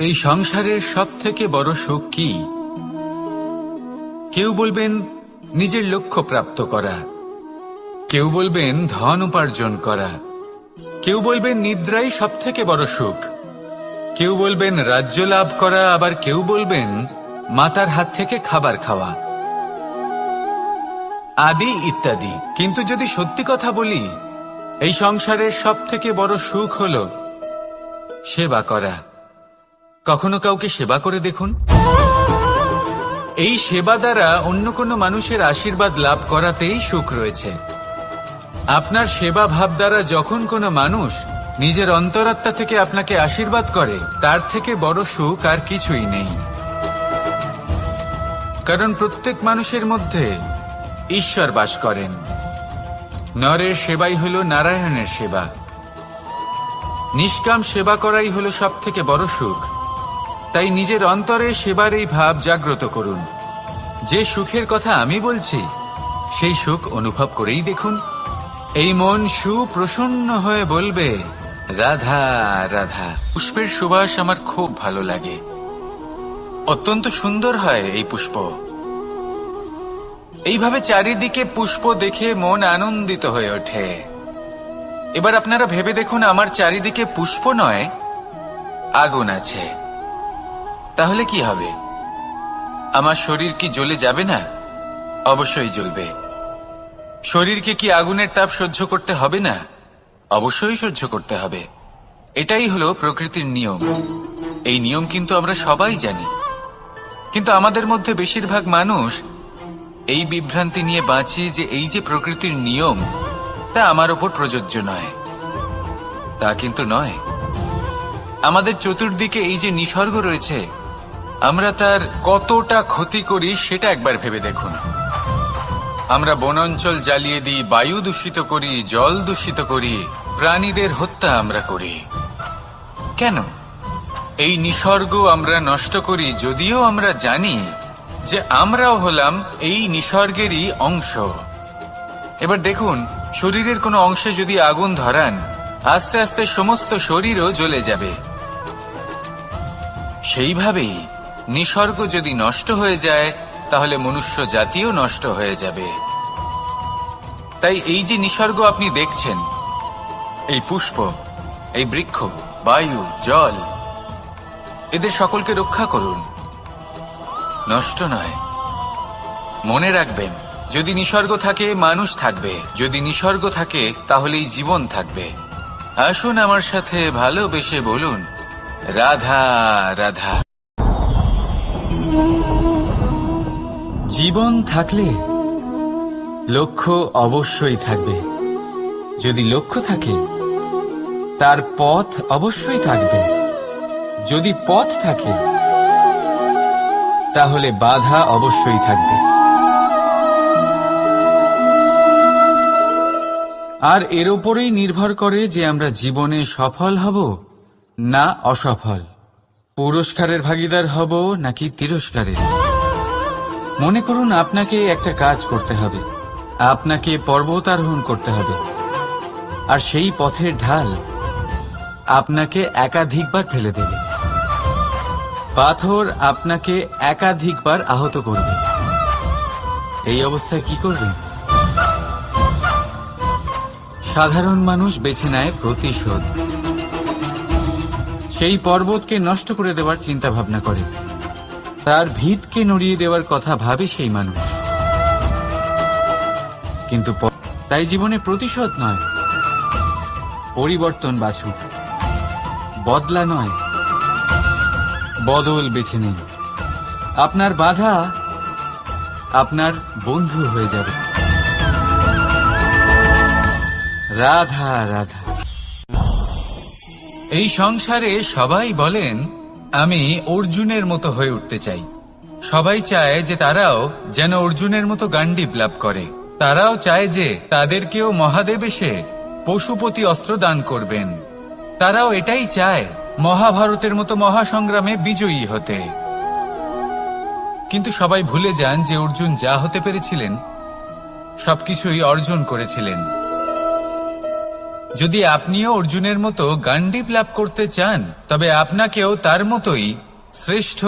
এই সংসারের সবথেকে বড় সুখ কি? কেউ বলবেন নিজের লক্ষ্য প্রাপ্ত করা, কেউ বলবেন ধন উপার্জন করা, কেউ বলবেন নিদ্রাই সবথেকে বড় সুখ, কেউ বলবেন রাজ্য লাভ করা, আবার কেউ বলবেন মাতার হাত থেকে খাবার খাওয়া, আদি ইত্যাদি। কিন্তু যদি সত্যি কথা বলি, এই সংসারের সবথেকে বড় সুখ হল সেবা করা। কখনো কাউকে সেবা করে দেখুন। এই সেবা দ্বারা অন্য কোনো মানুষের আশীর্বাদ লাভ করাতেই সুখ রয়েছে। আপনার সেবা ভাব দ্বারা যখন কোনো মানুষ নিজের অন্তরাত্মা থেকে আপনাকে আশীর্বাদ করে, তার থেকে বড় সুখ আর কিছুই নেই। কারণ প্রত্যেক মানুষের মধ্যে ঈশ্বর বাস করেন। নরের সেবাই হল নারায়ণের সেবা। নিষ্কাম সেবা করাই হল সবথেকে বড় সুখ। তাই নিজের অন্তরে সেবার এই ভাব জাগ্রত করুন। যে সুখের কথা আমি বলছি, সেই সুখ অনুভব করেই দেখুন। এই মন সুপ্রসন্ন হয়ে বলবে, রাধা রাধা। পুষ্পের সুবাস আমার খুব ভালো লাগে। অত্যন্ত সুন্দর হয় এই পুষ্প। এইভাবে চারিদিকে পুষ্প দেখে মন আনন্দিত হয়ে ওঠে। এবার আপনারা ভেবে দেখুন, আমার চারিদিকে পুষ্প নয়, আগুন আছে। তাহলে কি হবে? আমার শরীর কি জ্বলে যাবে না? অবশ্যই জ্বলবে। শরীরকে কি আগুনের তাপ সহ্য করতে হবে না? অবশ্যই সহ্য করতে হবে। এটাই হলো প্রকৃতির নিয়ম। এই নিয়ম কিন্তু আমরা সবাই জানি, কিন্তু আমাদের মধ্যে বেশিরভাগ মানুষ এই বিভ্রান্তি নিয়ে বাঁচি যে এই যে প্রকৃতির নিয়ম, তা আমার ওপর প্রযোজ্য নয়। তা কিন্তু নয়। আমাদের চতুর্দিকে এই যে নিসর্গ রয়েছে, আমরা তার কতটা ক্ষতি করি সেটা একবার ভেবে দেখুন। আমরা বনাঞ্চল জ্বালিয়ে দিই, বায়ু দূষিত করি, জল দূষিত করি, প্রাণীদের হত্যা আমরা করি। কেন? এই নিসর্গ আমরা নষ্ট করি, যদিও আমরা জানি যে আমরাও হলাম এই নিসর্গেরই অংশ। এবার দেখুন, শরীরের কোনো অংশে যদি আগুন ধরান, আস্তে আস্তে সমস্ত শরীরও জ্বলে যাবে। সেইভাবেই নিসর্গ যদি নষ্ট হয়ে যায়, তাহলে মনুষ্য জাতিও নষ্ট হয়ে যাবে। তাই এই যে নিসর্গ আপনি দেখছেন, এই পুষ্প, এই বৃক্ষ, বায়ু, জল, এদের সকলকে রক্ষা করুন, নষ্ট নয়। মনে রাখবেন, যদি নিসর্গ থাকে মানুষ থাকবে, যদি নিসর্গ থাকে তাহলেই জীবন থাকবে। আসুন আমার সাথে ভালোবেসে বলুন, রাধা রাধা। জীবন থাকলে লক্ষ্য অবশ্যই থাকবে। যদি লক্ষ্য থাকে, তার পথ অবশ্যই থাকবে। যদি পথ থাকে, তাহলে বাধা অবশ্যই থাকবে। আর এর ওপরেই নির্ভর করে যে আমরা জীবনে সফল হব না অসফল, পুরস্কারের ভাগীদার হব নাকি তিরস্কারের। মনে করুন, আপনাকে একটা কাজ করতে হবে, আপনাকে পর্বত আরোহণ করতে হবে, আর সেই পথের ঢাল আপনাকে একাধিকবার ফেলে দেবে। পাথর আপনাকে একাধিকবার আহত করবে। এই অবস্থায় কি করবেন? সাধারণ মানুষ বেছে নেয় প্রতিশোধ। সেই পর্বতকে নষ্ট করে দেওয়ার চিন্তা ভাবনা করে, তার ভিতকে নড়িয়ে দেওয়ার কথা ভাবে সেই মানুষ। কিন্তু তাই জীবনে প্রতিশোধ নয়, পরিবর্তন বাছুক। বদলা নয়, বদল বেছে নিন। আপনার বাধা আপনার বন্ধু হয়ে যাবে। রাধা রাধা। এই সংসারে সবাই বলেন, আমি অর্জুনের মতো হয়ে উঠতে চাই। সবাই চায় যে তারাও যেন অর্জুনের মতো গান্ডীব লাভ করে। তারাও চায় যে তাদেরকেও মহাদেব এসে পশুপতি অস্ত্র দান করবেন। তারাও এটাই চায় মহাভারতের মতো মহাসংগ্রামে বিজয়ী হতে। কিন্তু সবাই ভুলে যান যে অর্জুন যা হতে পেরেছিলেন, সবকিছুই অর্জন করেছিলেন। যদি আপনিও অর্জুনের মতো গান্ডীব লাভ করতে চান, তবে আপনাকেও তার মতোই শ্রেষ্ঠ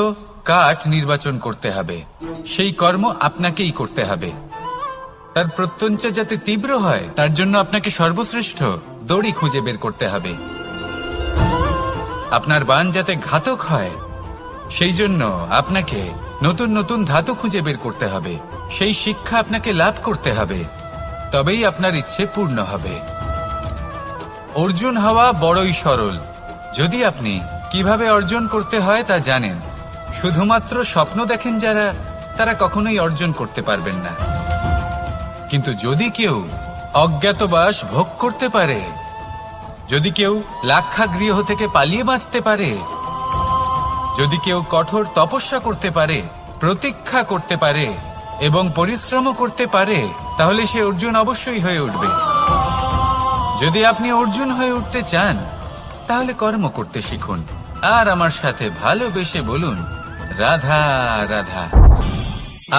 কাঠ নির্বাচন করতে হবে। সেই কর্ম আপনাকেই করতে হবে। তার প্রত্যঞ্চা যাতে তীব্র হয়, তার জন্য আপনাকে সর্বশ্রেষ্ঠ দড়ি খুঁজে বের করতে হবে। আপনার বাণ যাতে ঘাতক হয়, সেই জন্য আপনাকে নতুন নতুন ধাতু খুঁজে বের করতে হবে। সেই শিক্ষা আপনাকে লাভ করতে হবে, তবেই আপনার ইচ্ছে পূর্ণ হবে। অর্জুন হওয়া বড়ই সরল, যদি আপনি কিভাবে অর্জন করতে হয় তা জানেন। শুধুমাত্র স্বপ্ন দেখেন যারা, তারা কখনোই অর্জন করতে পারবেন না। কিন্তু যদি কেউ অজ্ঞাতবাস ভোগ করতে পারে, যদি কেউ লাক্ষাগৃহ থেকে পালিয়ে বাঁচতে পারে, যদি কেউ কঠোর তপস্যা করতে পারে, প্রতীক্ষা করতে পারে এবং পরিশ্রমও করতে পারে, তাহলে সে অর্জুন অবশ্যই হয়ে উঠবে। যদি আপনি অর্জুন হয়ে উঠতে চান, তাহলে কর্ম করতে শিখুন আর আমার সাথে ভালোবেসে বলুন, রাধা রাধা।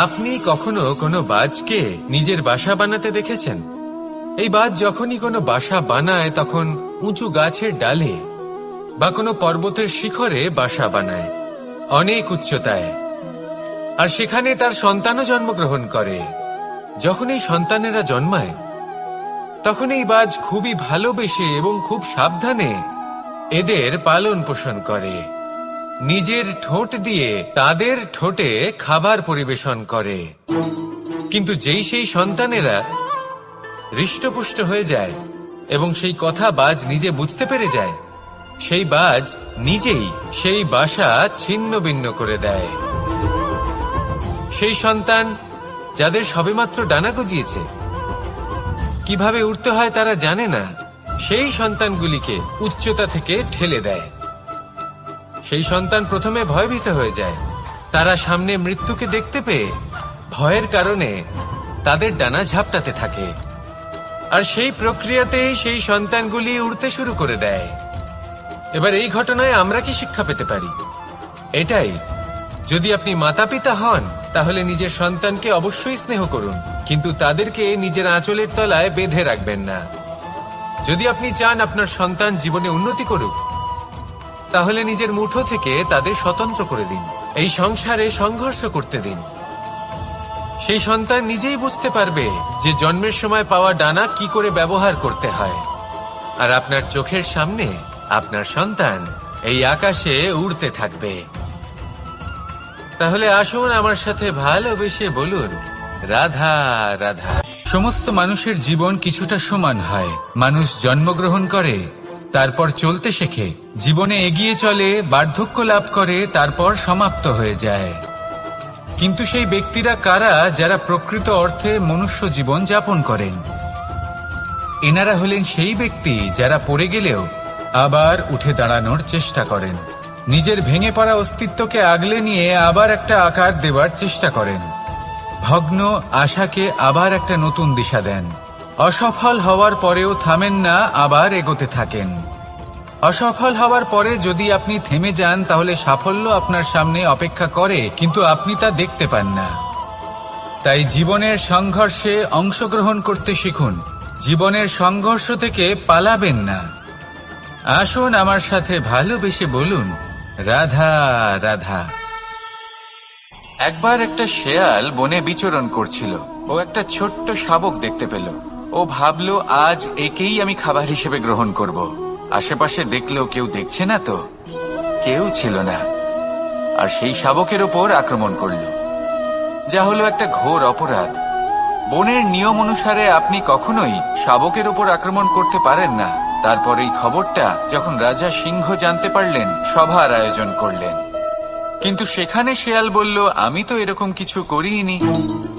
আপনি কখনো কোনো বাজকে নিজের বাসা বানাতে দেখেছেন? এই বাজ যখনই কোনো বাসা বানায়, তখন উঁচু গাছের ডালে বা কোনো পর্বতের শিখরে বাসা বানায়, অনেক উচ্চতায়, আর সেখানে তার সন্তানও জন্মগ্রহণ করে। যখন এই সন্তানেরা জন্মায়, তখন এই বাজ খুবই ভালোবেসে এবং খুব সাবধানে এদের পালন পোষণ করে। নিজের ঠোঁট দিয়ে তাদের ঠোঁটে খাবার পরিবেশন করে। কিন্তু যেই সেই সন্তানেরা হৃষ্টপুষ্ট হয়ে যায় এবং সেই কথা বাজ নিজে বুঝতে পেরে যায়, সেই বাজ নিজেই সেই বাসা ছিন্ন ভিন্ন করে দেয়। সেই সন্তান যাদের সবেমাত্র ডানা গজিয়েছে, কিভাবে উড়তে হয় তারা জানে না, সেই সন্তানগুলিকে উচ্চতা থেকে ঠেলে দেয়। সেই সন্তান প্রথমে ভয়ভীত হয়ে যায়। তারা সামনে মৃত্যুকে দেখতে পেয়ে ভয়ের কারণে তাদের ডানা ঝাপটাতে থাকে, আর সেই প্রক্রিয়াতেই সেই সন্তানগুলি উড়তে শুরু করে দেয়। এবার এই ঘটনায় আমরা কি শিক্ষা পেতে পারি? এটাই, যদি আপনি মাতা পিতা হন, তাহলে নিজের সন্তানকে অবশ্যই স্নেহ করুন, কিন্তু তাদেরকে নিজের আঁচলের তলায় বেঁধে রাখবেন না। যদি আপনি চান আপনার সন্তান জীবনে উন্নতি করুক, তাহলে নিজের মুঠো থেকে তাদের স্বতন্ত্র করে দিন। এই সংসারে সংঘর্ষ করতে দিন। সেই সন্তান নিজেই বুঝতে পারবে যে জন্মের সময় পাওয়া ডানা কি করে ব্যবহার করতে হয়। আর আপনার চোখের সামনে আপনার সন্তান এই আকাশে উড়তে থাকবে। তাহলে আসুন আমার সাথে ভালোবেসে বলুন, রাধা রাধা। সমস্ত মানুষের জীবন কিছুটা সমান হয়। মানুষ জন্মগ্রহণ করে, তারপর চলতে শেখে, জীবনে এগিয়ে চলে, বার্ধক্য লাভ করে, তারপর সমাপ্ত হয়ে যায়। কিন্তু সেই ব্যক্তিরা কারা যারা প্রকৃত অর্থে মনুষ্য জীবন যাপন করেন? এনারা হলেন সেই ব্যক্তি যারা পড়ে গেলেও আবার উঠে দাঁড়ানোর চেষ্টা করেন, নিজের ভেঙে পড়া অস্তিত্বকে আগলে নিয়ে আবার একটা আকার দেবার চেষ্টা করেন, ভগ্ন আশাকে আবার একটা নতুন দিশা দেন। অসফল হওয়ার পরেও থামেন না, আবার এগোতে থাকেন। অসফল হওয়ার পরে যদি আপনি থেমে যান, তাহলে সাফল্য আপনার সামনে অপেক্ষা করে, কিন্তু আপনি তা দেখতে পান না। তাই জীবনের সংঘর্ষে অংশগ্রহণ করতে শিখুন। জীবনের সংঘর্ষ থেকে পালাবেন না। আসুন আমার সাথে ভালোবেসে বলুন, রাধা রাধা। একবার একটা শেয়াল বনে বিচরণ করছিল। ও একটা ছোট্ট শাবক দেখতে পেল। ও ভাবল, আজ একেই আমি খাবার হিসেবে গ্রহণ করব। আশেপাশে দেখলো কেউ দেখছে না তো, কেউ ছিল না, আর সেই শাবকের ওপর আক্রমণ করল, যা হলো একটা ঘোর অপরাধ। বনের নিয়ম অনুসারে আপনি কখনোই শাবকের ওপর আক্রমণ করতে পারেন না। তারপর এই খবরটা যখন রাজা সিংহ জানতে পারলেন, সভার আয়োজন করলেন। কিন্তু সেখানে শেয়াল বলল, আমি তো এরকম কিছু করিনি।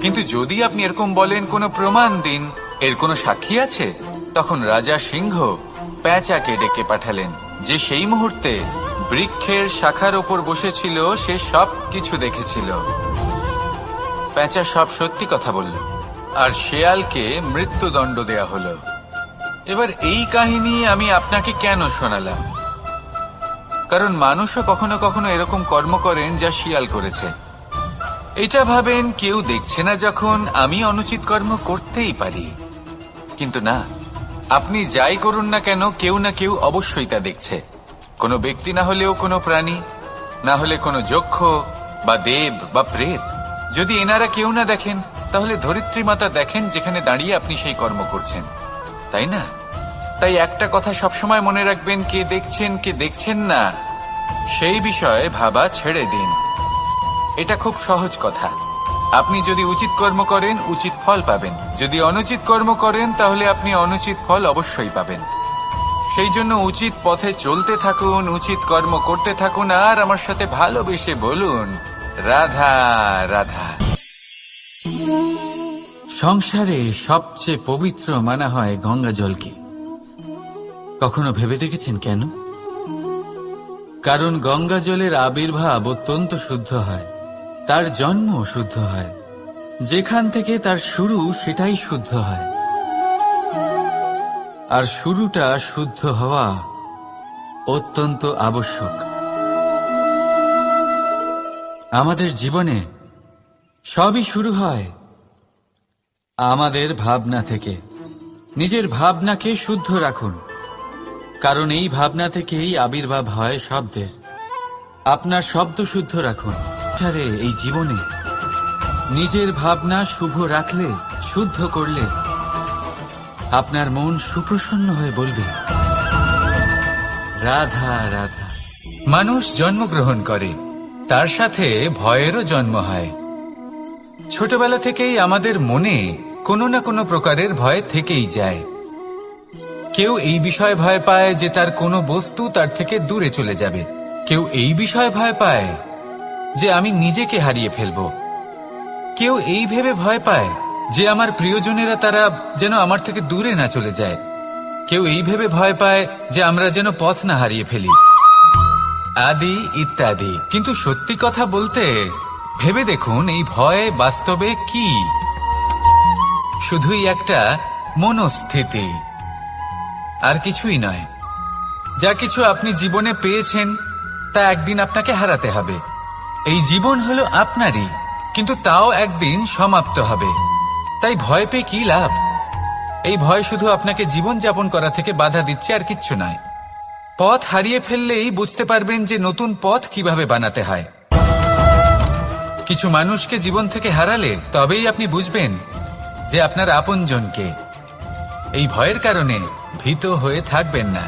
কিন্তু যদি আপনি এরকম বলেন, কোনো প্রমাণ দিন, এর কোনো সাক্ষী আছে? তখন রাজা সিংহ পেঁচাকে ডেকে পাঠালেন, যে সেই মুহূর্তে বৃক্ষের শাখার ওপর বসেছিল। সে সব কিছু দেখেছিল। পেঁচা সব সত্যি কথা বলল, আর শেয়ালকে মৃত্যুদণ্ড দেয়া হলো। এবার এই কাহিনী আমি আপনাকে কেন শোনালাম? কারণ মানুষও কখনো কখনো এরকম কর্ম করেন যা শিয়াল করেছে। এটা ভাবেন কেউ দেখছে না, যখন আমি অনুচিত কর্ম করতেই পারি। কিন্তু না, আপনি যাই করুন না কেন কেউ না কেউ অবশ্যই তা দেখছে। কোনো ব্যক্তি না হলেও কোনো প্রাণী, না হলে কোনো যক্ষ বা দেব বা প্রেত। যদি এনারা কেউ না দেখেন তাহলে ধরিত্রী মাতা দেখেন, যেখানে দাঁড়িয়ে আপনি সেই কর্ম করছেন, তাই না? তাই একটা কথা সবসময় মনে রাখবেন, কে দেখছেন কে দেখছেন না সেই বিষয়ে ভাবা ছেড়ে দিন। এটা খুব সহজ কথা। আপনি যদি উচিত কর্ম করেন উচিত ফল পাবেন, যদি অনুচিত কর্ম করেন তাহলে আপনি অনুচিত ফল অবশ্যই পাবেন। সেই জন্য উচিত পথে চলতে থাকুন, উচিত কর্ম করতে থাকুন, আর আমার সাথে ভালোবেসে বলুন রাধা রাধা। সংসারে সবচেয়ে পবিত্র মানা হয় গঙ্গা জলকে। কখনো ভেবে দেখেছেন কেন? কারণ গঙ্গা জলের আবির্ভাব অত্যন্ত শুদ্ধ হয়, তার জন্ম শুদ্ধ হয়, যেখান থেকে তার শুরু সেটাই শুদ্ধ হয়। আর শুরুটা শুদ্ধ হওয়া অত্যন্ত আবশ্যক। আমাদের জীবনে সবই শুরু হয় আমাদের ভাবনা থেকে। নিজের ভাবনাকে শুদ্ধ রাখুন, কারণ এই ভাবনা থেকেই আবির্ভাব হয় শব্দের। আপনার শব্দ শুদ্ধ রাখুন। এই জীবনে নিজের ভাবনা শুভ রাখলে, শুদ্ধ করলে আপনার মন সুপ্রসন্ন হয়ে বলবে রাধা রাধা। মানুষ জন্মগ্রহণ করে, তার সাথে ভয়েরও জন্ম হয়। ছোটবেলা থেকেই আমাদের মনে কোনো না কোনো প্রকারের ভয় থেকেই যায়। কেউ এই বিষয়ে ভয় পায় যে তার কোনো বস্তু তার থেকে দূরে চলে যাবে। কেউ এই বিষয়ে ভয় পায় যে আমি নিজেকে হারিয়ে ফেলব। কেউ এই ভেবে ভয় পায় যে আমার প্রিয়জনেরা তারা যেন আমার থেকে দূরে না চলে যায়। কেউ এই ভেবে ভয় পায় যে আমরা যেন পথ না হারিয়ে ফেলি, আদি ইত্যাদি। কিন্তু সত্যি কথা বলতে ভেবে দেখুন, এই ভয় বাস্তবে কি? শুধুই একটা মনোস্থিতি, আর কিছুই নয়। যা কিছু আপনি জীবনে পেয়েছেন তা একদিন আপনাকে হারাতে হবে। এই জীবন হলো আপনারই, কিন্তু তাও একদিন সমাপ্ত হবে। তাই ভয় পেয়ে কি লাভ? এই ভয় শুধু আপনাকে জীবন যাপন করা থেকে বাধা দিচ্ছে, আর কিচ্ছু নয়। পথ হারিয়ে ফেললেই বুঝতে পারবেন যে নতুন পথ কিভাবে বানাতে হয়। কিছু মানুষকে জীবন থেকে হারালে তবেই আপনি বুঝবেন যে আপনার আপনজনকে। এই ভয়ের কারণে ভীত হয়ে থাকবেন না।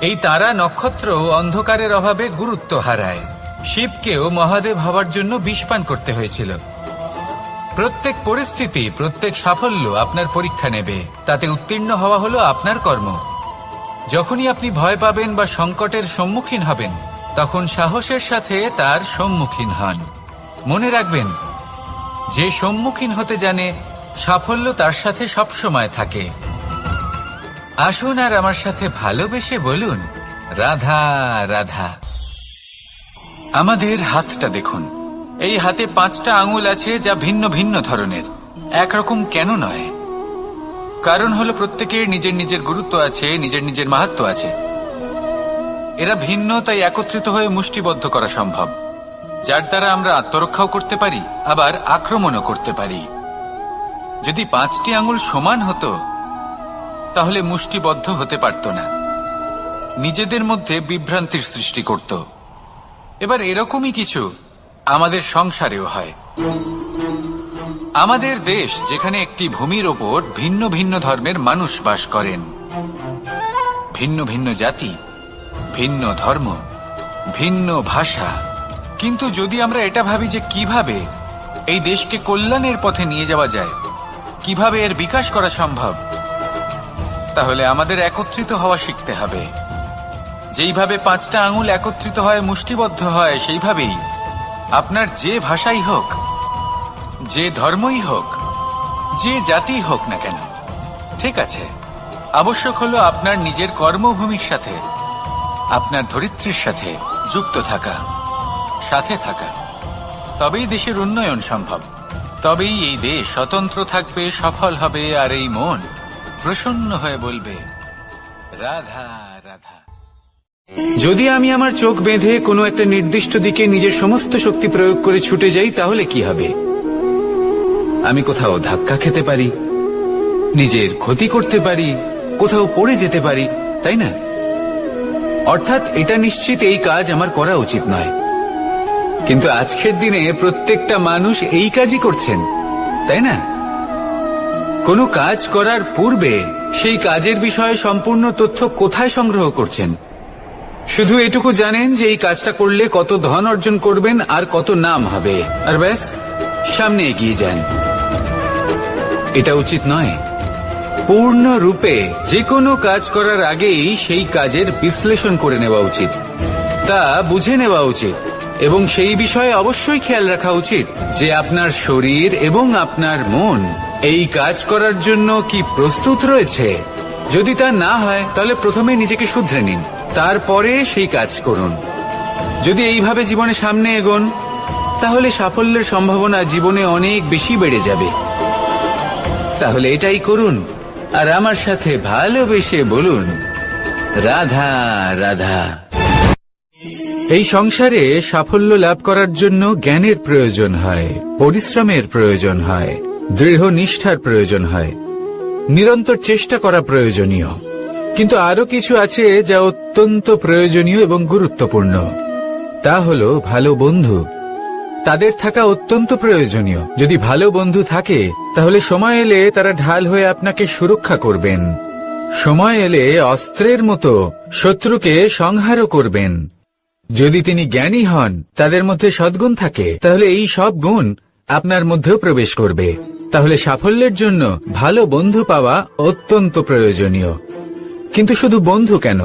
এই তারা নক্ষত্র অন্ধকারের অভাবে গুরুত্ব হারায়। শিবকেও মহাদেব হওয়ার জন্য বিষ পান করতে হয়েছিল। প্রত্যেক পরিস্থিতি, প্রত্যেক সাফল্য আপনার পরীক্ষা নেবে, তাতে উত্তীর্ণ হওয়া হলো আপনার কর্ম। যখনই আপনি ভয় পাবেন বা সংকটের সম্মুখীন হবেন, তখন সাহসের সাথে তার সম্মুখীন হন। মনে রাখবেন, যে সম্মুখীন হতে জানে সাফল্য তার সাথে সবসময় থাকে। আসুন আর আমার সাথে ভালোবেসে বলুন রাধা রাধা। আমাদের হাতটা দেখুন। এই হাতে 5টা আঙুল আছে, যা ভিন্ন ভিন্ন ধরনের। একরকম কেন নয়? কারণ হলো প্রত্যেকের নিজের নিজের গুরুত্ব আছে, নিজের নিজের মাহাত্ম্য আছে। এরা ভিন্ন, তাই একত্রিত হয়ে মুষ্টিবদ্ধ করা সম্ভব, যার দ্বারা আমরা আত্মরক্ষাও করতে পারি, আবার আক্রমণও করতে পারি। যদি 5টি আঙুল সমান হতো তাহলে মুষ্টিবদ্ধ হতে পারত না, নিজেদের মধ্যে বিভ্রান্তির সৃষ্টি করত। এবার এরকমই কিছু আমাদের সংসারেও হয়। আমাদের দেশ, যেখানে একটি ভূমির ওপর ভিন্ন ভিন্ন ধর্মের মানুষ বাস করেন, ভিন্ন ভিন্ন জাতি, ভিন্ন ধর্ম, ভিন্ন ভাষা। কিন্তু যদি আমরা এটা ভাবি যে কিভাবে এই দেশকে কল্যাণের পথে নিয়ে যাওয়া যায়, কিভাবে এর বিকাশ করা সম্ভব, তাহলে আমাদের একত্রিত হওয়া শিখতে হবে। যেইভাবে 5টা আঙুল একত্রিত হয়, মুষ্টিবদ্ধ হয়, সেইভাবেই আপনার যে ভাষাই হোক, যে ধর্মই হোক, যে জাতি হোক না কেন, ঠিক আছে, আবশ্যক হলো আপনার নিজের কর্মভূমির সাথে, আপনার ধরিত্রীর সাথে যুক্ত থাকা, সাথে থাকা। তবেই দেশের উন্নয়ন সম্ভব, তবেই এই দেশ স্বতন্ত্র থাকবে, সফল হবে, আর এই মন প্রসন্ন হয়ে বলবে রাধা রাধা। যদি আমি আমার চোখ বেঁধে কোনো একটা নির্দিষ্ট দিকে নিজের সমস্ত শক্তি প্রয়োগ করে ছুটে যাই, তাহলে কি হবে? আমি কোথাও ধাক্কা খেতে পারি, নিজের ক্ষতি করতে পারি, কোথাও পড়ে যেতে পারি, তাই না? অর্থাৎ এটা নিশ্চিত এই কাজ আমার করা উচিত নয়। কিন্তু আজকের দিনে প্রত্যেকটা মানুষ এই কাজই করছেন, তাই না? কোনো কাজ করার পূর্বে সেই কাজের বিষয়ে সম্পূর্ণ তথ্য কোথায় সংগ্রহ করছেন? শুধু এটুকু জানেন যে এই কাজটা করলে কত ধন অর্জন করবেন আর কত নাম হবে, আর ব্যাস সামনে এগিয়ে যান। এটা উচিত নয়। পূর্ণরূপে যে কোনো কাজ করার আগেই সেই কাজের বিশ্লেষণ করে নেওয়া উচিত, তা বুঝে নেওয়া উচিত এবং সেই বিষয়ে অবশ্যই খেয়াল রাখা উচিত যে আপনার শরীর এবং আপনার মন এই কাজ করার জন্য কি প্রস্তুত রয়েছে। যদি তা না হয় তাহলে প্রথমে নিজেকে শুধরে নিন, তারপরে সেই কাজ করুন। যদি এইভাবে জীবনে সামনে এগোন তাহলে সাফল্যের সম্ভাবনা জীবনে অনেক বেশি বেড়ে যাবে। তাহলে এটাই করুন আর আমার সাথে ভালোবেসে বলুন, রাধা রাধা। এই সংসারে সাফল্য লাভ করার জন্য জ্ঞানের প্রয়োজন হয়, পরিশ্রমের প্রয়োজন হয়, দৃঢ় নিষ্ঠার প্রয়োজন হয়, নিরন্তর চেষ্টা করা প্রয়োজনীয়। কিন্তু আরো কিছু আছে যা অত্যন্ত প্রয়োজনীয় এবং গুরুত্বপূর্ণ। তা হলো ভালো বন্ধু। তাদের থাকা অত্যন্ত প্রয়োজনীয়। যদি ভালো বন্ধু থাকে তাহলে সময় এলে তারা ঢাল হয়ে আপনাকে সুরক্ষা করবেন। সময় এলে অস্ত্রের মতো শত্রুকে সংহারও করবেন। যদি তিনি জ্ঞানী হন, তাদের মধ্যে সদ্গুণ থাকে, তাহলে এই সব গুণ আপনার মধ্যেও প্রবেশ করবে। তাহলে সাফল্যের জন্য ভালো বন্ধু পাওয়া অত্যন্ত প্রয়োজনীয়। কিন্তু শুধু বন্ধু কেন,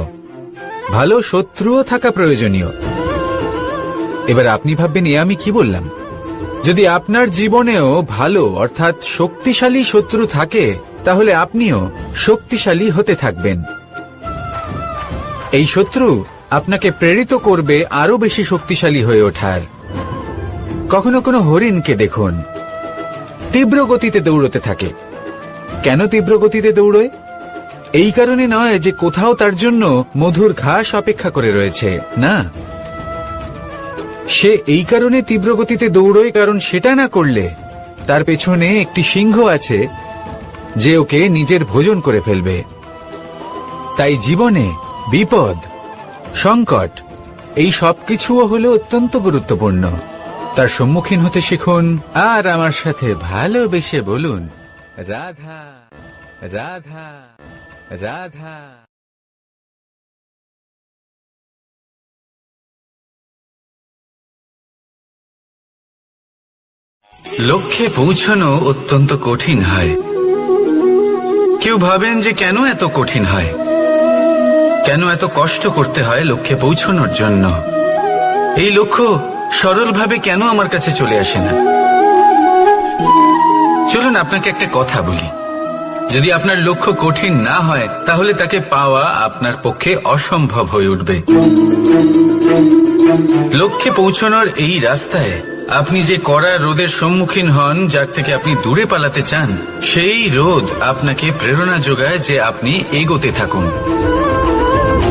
ভালো শত্রুও থাকা প্রয়োজনীয়। এবার আপনি ভাববেন, এ আমি কি বললাম? যদি আপনার জীবনেও ভালো অর্থাৎ শক্তিশালী শত্রু থাকে তাহলে আপনিও শক্তিশালী হতে থাকবেন। এই শত্রু আপনাকে প্রেরিত করবে আরো বেশি শক্তিশালী হয়ে ওঠার। কখনো কোনো হরিণকে দেখুন, তীব্র গতিতে দৌড়তে থাকে। কেন তীব্র গতিতে দৌড়য়? এই কারণে নয় যে কোথাও তার জন্য মধুর ঘাস অপেক্ষা করে রয়েছে, না। সে এই কারণে তীব্র গতিতে দৌড়য় কারণ সেটা না করলে তার পেছনে একটি সিংহ আছে যে ওকে নিজের ভোজন করে ফেলবে। তাই জীবনে বিপদ, সংকট এই সবকিছুও হলো অত্যন্ত গুরুত্বপূর্ণ। তার সম্মুখীন হতে শিখুন আর আমার সাথে ভালোবেসে বলুন, রাধা রাধা রাধা। লক্ষ্যে পৌঁছানো অত্যন্ত কঠিন হয়। কেউ ভাবেন যে কেন এত কঠিন হয়, কেন এত কষ্ট করতে হয় লক্ষ্যে পৌঁছানোর জন্য। এই লক্ষ্য সরলভাবে কেন আমার কাছে চলে আসে না? চলুন আপনাকে একটা কথা বলি, যদি আপনার লক্ষ্য কঠিন না হয় তাহলে তাকে পাওয়া আপনার পক্ষে অসম্ভব হয়ে উঠবে। লক্ষ্যে পৌঁছানোর এই রাস্তায় আপনি যে কড়া রোদের সম্মুখীন হন, যার থেকে আপনি দূরে পালাতে চান, সেই রোদ আপনাকে প্রেরণা যোগায় যে আপনি এগোতে থাকুন।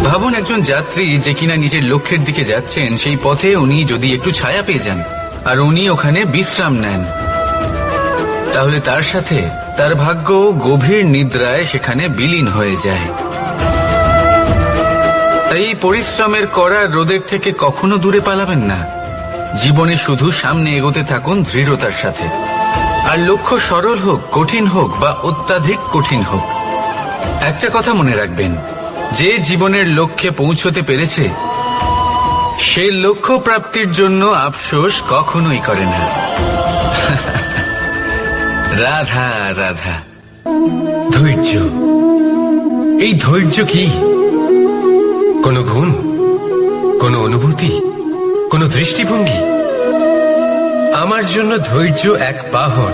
ভাবুন একজন যাত্রী যে কিনা নিজের লক্ষ্যের দিকে যাচ্ছেন, সেই পথে উনি যদি একটু ছায়া পেয়ে যান আর উনি ওখানে বিশ্রাম নেন, তাহলে তার সাথে তার ভাগ্য গভীর নিদ্রায় সেখানে বিলীন হয়ে যায়। তাই পরিশ্রমের কড়া রোদের থেকে কখনো দূরে পালাবেন না। জীবনে শুধু সামনে এগোতে থাকুন দৃঢ়তার সাথে। আর লক্ষ্য সরল হোক, কঠিন হোক বা অত্যাধিক কঠিন হোক, একটা কথা মনে রাখবেন, যে জীবনের লক্ষ্যে পৌঁছতে পেরেছে সে লক্ষ্য প্রাপ্তির জন্য আফসোস কখনোই করে না। রাধা রাধা। ধৈর্য, এই ধৈর্য কি কোনো গুণ, কোনো অনুভূতি, কোনো দৃষ্টিভঙ্গি? আমার জন্য ধৈর্য এক বাহন।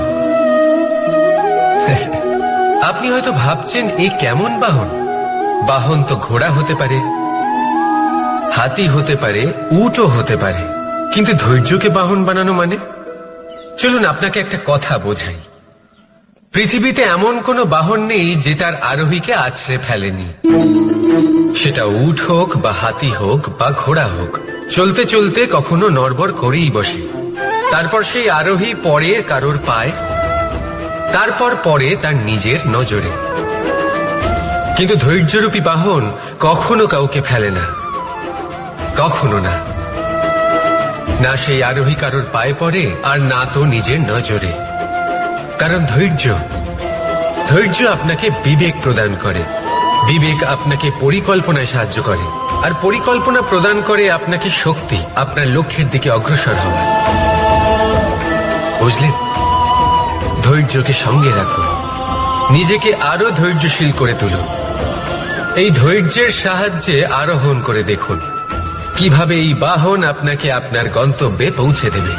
আপনি হয়তো ভাবছেন এই কেমন বাহন? বাহন তো ঘোড়া হতে পারে, হাতি হতে পারে, উটও হতে পারে, কিন্তু ধৈর্যকে বাহন বানানো মানে? চলুন আপনাকে একটা কথা বোঝাই। পৃথিবীতে এমন কোনো বাহন নেই যে তার আরোহীকে আছড়ে ফেলেনি। সেটা উট হোক বা হাতি হোক বা ঘোড়া হোক, চলতে চলতে কখনো নড়বড় করেই বসে। তারপর সেই আরোহী পড়ে কারোর পায়, তারপর পড়ে তার নিজের নজরে। কিন্তু ধৈর্যরূপী বাহন কখনো কাউকে ফেলে না, কখনো না। না সেই আরোহী কারোর পায়ে পড়ে, আর না তো নিজের নজরে। কারণ ধৈর্য আপনাকে বিবেক প্রদান করে, বিবেক আপনাকে পরিকল্পনায় সাহায্য করে, আর পরিকল্পনা প্রদান করে আপনাকে শক্তি, আপনার লক্ষ্যের দিকে অগ্রসর হওয়া। বুঝলেন? ধৈর্যকে সঙ্গে রাখুন, নিজেকে আরো ধৈর্যশীল করে তুলুন। এই ধৈর্যের সাহায্যে আরোহণ করে দেখুন কিভাবে এই বাহন আপনাকে আপনার গন্তব্যে পৌঁছে দেবে।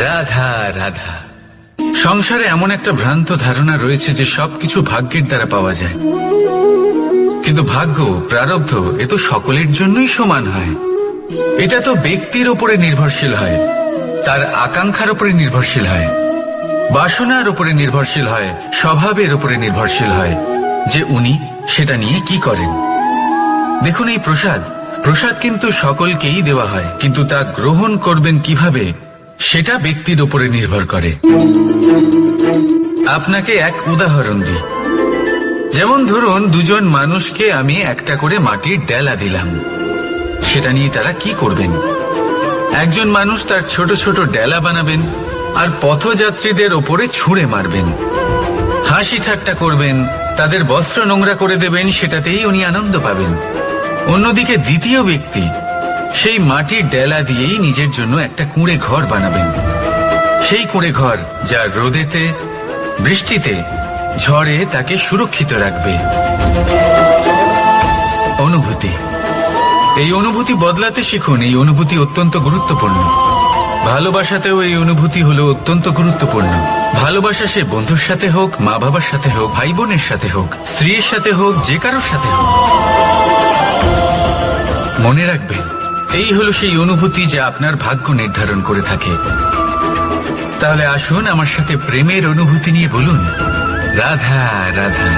রাধা রাধা। সংসারে এমন একটা ভ্রান্ত ধারণা রয়েছে যে সবকিছু ভাগ্যের দ্বারা পাওয়া যায়, কিন্তু ভাগ্য, প্রারব্ধ এ তো সকলের জন্যই সমান হয়। এটা তো ব্যক্তির উপরে নির্ভরশীল হয়, তার আকাঙ্ক্ষার উপরে নির্ভরশীল হয়, বাসনার উপরে নির্ভরশীল হয়, স্বভাবের উপরে নির্ভরশীল হয় যে উনি সেটা নিয়ে কি করেন। দেখুন, এই প্রসাদ কিন্তু সকলকেই দেওয়া হয়, কিন্তু তা গ্রহণ করবেন কিভাবে সেটা ব্যক্তির উপরে নির্ভর করে। আপনাকে এক উদাহরণ দিই। যেমন ধরুন, দুজন মানুষকে আমি একটা করে মাটির ডেলা দিলাম, সেটা নিয়ে তারা কি করবেন? একজন মানুষ তার ছোট ছোট ডেলা বানাবেন আর পথযাত্রীদের ওপরে ছুঁড়ে মারবেন, হাসি ঠাট্টা করবেন, তাদের বস্ত্র নোংরা করে দেবেন, সেটাতেই উনি আনন্দ পাবেন। অন্যদিকে দ্বিতীয় ব্যক্তি সেই মাটির ডেলা দিয়েই নিজের জন্য একটা কুঁড়ে ঘর বানাবেন, সেই কুঁড়ে ঘর যা রোদেতে, বৃষ্টিতে, ঝড়ে তাকে সুরক্ষিত রাখবে। অনুভূতি, এই অনুভূতি বদলাতে শিখুন। এই অনুভূতি অত্যন্ত গুরুত্বপূর্ণ। ভালোবাসাতেও এই অনুভূতি হলো অত্যন্ত গুরুত্বপূর্ণ। ভালোবাসা সে বন্ধুর সাথে হোক, মা বাবার সাথে হোক, ভাই বোনের সাথে হোক, স্ত্রীর সাথে হোক, যে কারোর সাথে হোক। মনে রাখবেন, এই হলো সেই অনুভূতি যা আপনার ভাগ্য নির্ধারণ করে থাকে। তাহলে আসুন আমার সাথে প্রেমের অনুভূতি নিয়ে বলুন, রাধা রাধা।